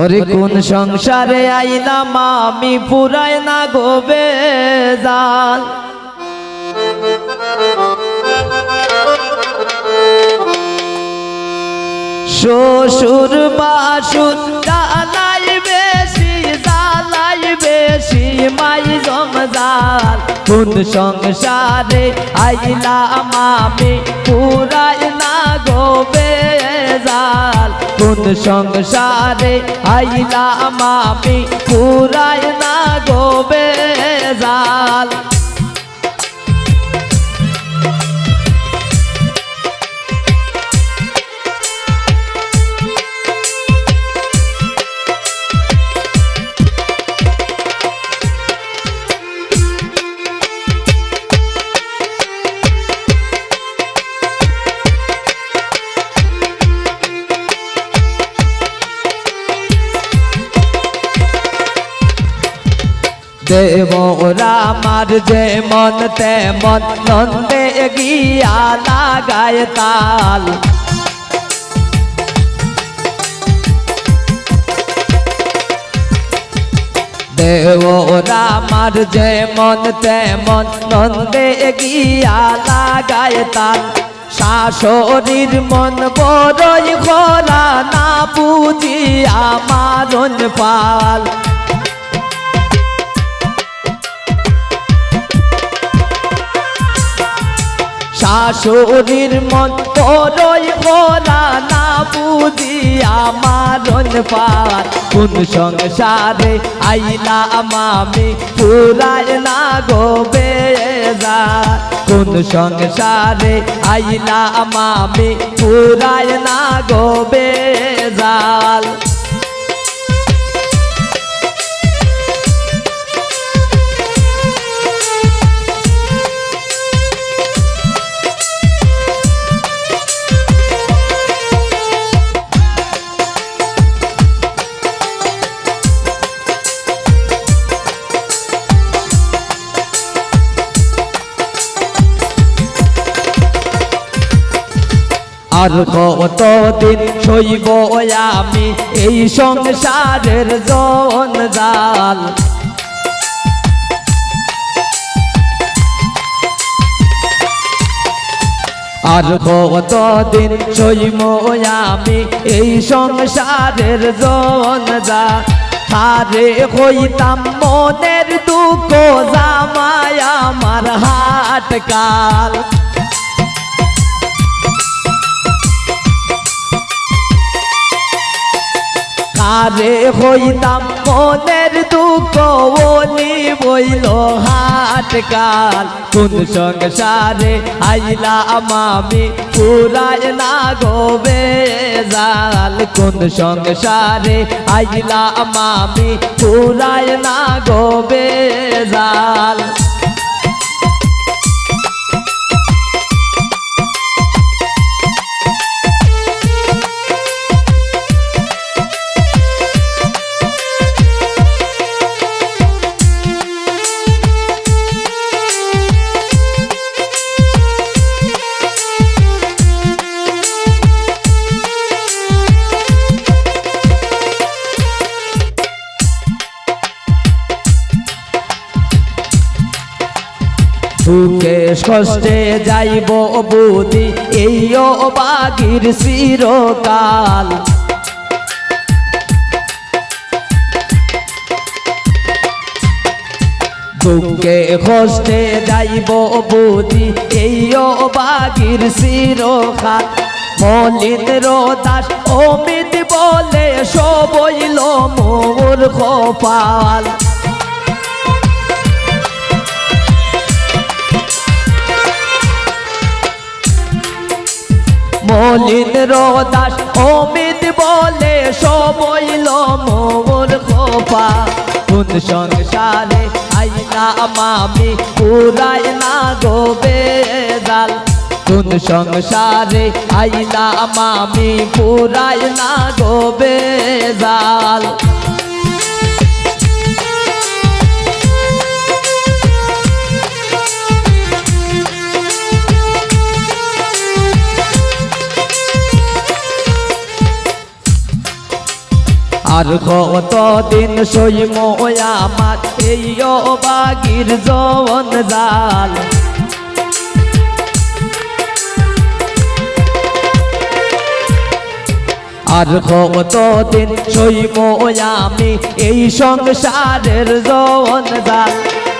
ওরে কোন সংসারে আইলাম আমি পুরাই না গোবে জাল শ্বশুর বাসুর জ্বালাই বেশি জ্বালাই বেশি মাই জমজাল কোন সংসারে আইলাম আমি পুরাই না গোবে জাল কোন সংসারে আইলাম আমি পুরাই না গোবে জাল দেবরা আমার যেমন তেমন নন্দে গিয়া লাগায় তাল দেবরা আমার যেমন তেমন নন্দে গিয়া লাগায় তাল শাশুড়ির মন বড়ই খোলা না বুঝিয়া মারণ পাল শাশুড়ির মন বড়ই খোলা না বুঝিয়া মারণ পাল কোন সংসারে আইলাম আমি পুরাই না গোবে জাল কোন সংসারে আইলাম আমি পুরাই না গোবে জাল আর কতদিন সইব আমি এই সংসারের জঞ্জাল আর কতদিন সইব আমি এই সংসারের জঞ্জাল আরে হইতাম মনের দুঃখ জামাই আমার হাট কাল আরে হইতাম মনের দুঃখ ওলি বইল হাট কাল কোন সংসারে আইলাম আমি পুরাই না গোবে জাল কোন সংসারে আইলাম আমি পুরাই না গোবে জাল দুঃখে কষ্টে যাইব বুদ্ধি এই বাগির চিরকাল দুঃখে কষ্টে যাইব বুদ্ধি এই বাগির চিরকাল মলিন দাস অমিত বলে সবইল মোর কপাল মলিন দাস অমিত বলে সবইল মোর খোপা কোন সংসারে আইলাম আমি পুরাই না গোবে জাল কোন সংসারে আইলাম আমি পুরাই না গোবে জাল আর কতদিন সইম আমার এই অবাগির যৌবন জাল আর কতদিন সইব আমি এই সংসারের যৌবন জাল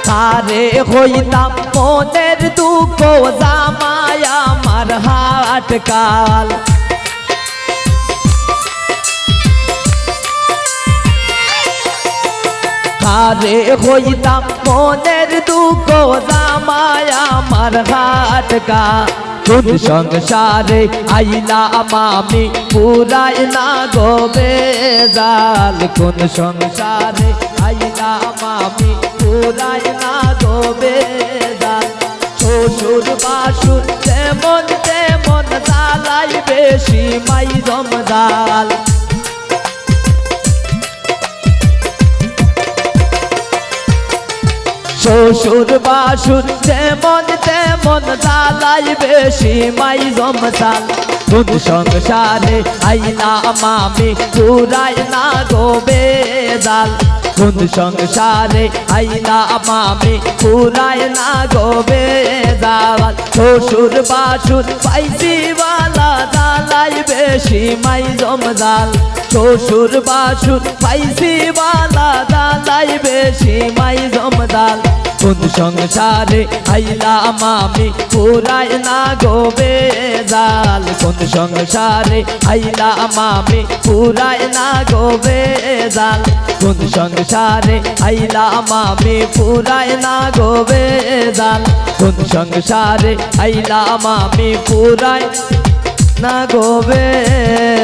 কারে হইতাম মনের দুঃখ জামাই আমার হাট কাল কারে হইতাম মনের দুঃখ জামাই আমার হাট কাল কোন সংসারে আইলাম আমি পুরাই না গো বেজাল কোন সংসারে আইলাম আমি পুরাই না গো বেজাল শ্বশুর বাসুর তেমন তেমন জালাই বেশি মাই জমজাল শ্বশুর বাসুর তেমন তেমন জালাই বেশি মাই জমজাল কোন সংসারে আইলাম আমি পুরাই না গো বেজাল কোন সংসারে আইলাম আমি পুরাই না গো বেজাল শ্বশুর বাসুর পাইছি বালা জালাই বেশি মাই জমজাল শ্বশুর বাসুর পাইছি বালা জালাই বেশি মাই জমজাল কোন সংসারে আইলাম আমি পুরাই না গো বেজাল কোন সংসারে আইলাম আমি পুরাই না গো বেজাল কোন সংসারে আইলাম আমি পুরাই না গো বেজাল কোন সংসারে আইলাম আমি পুরাই না গো বেজাল।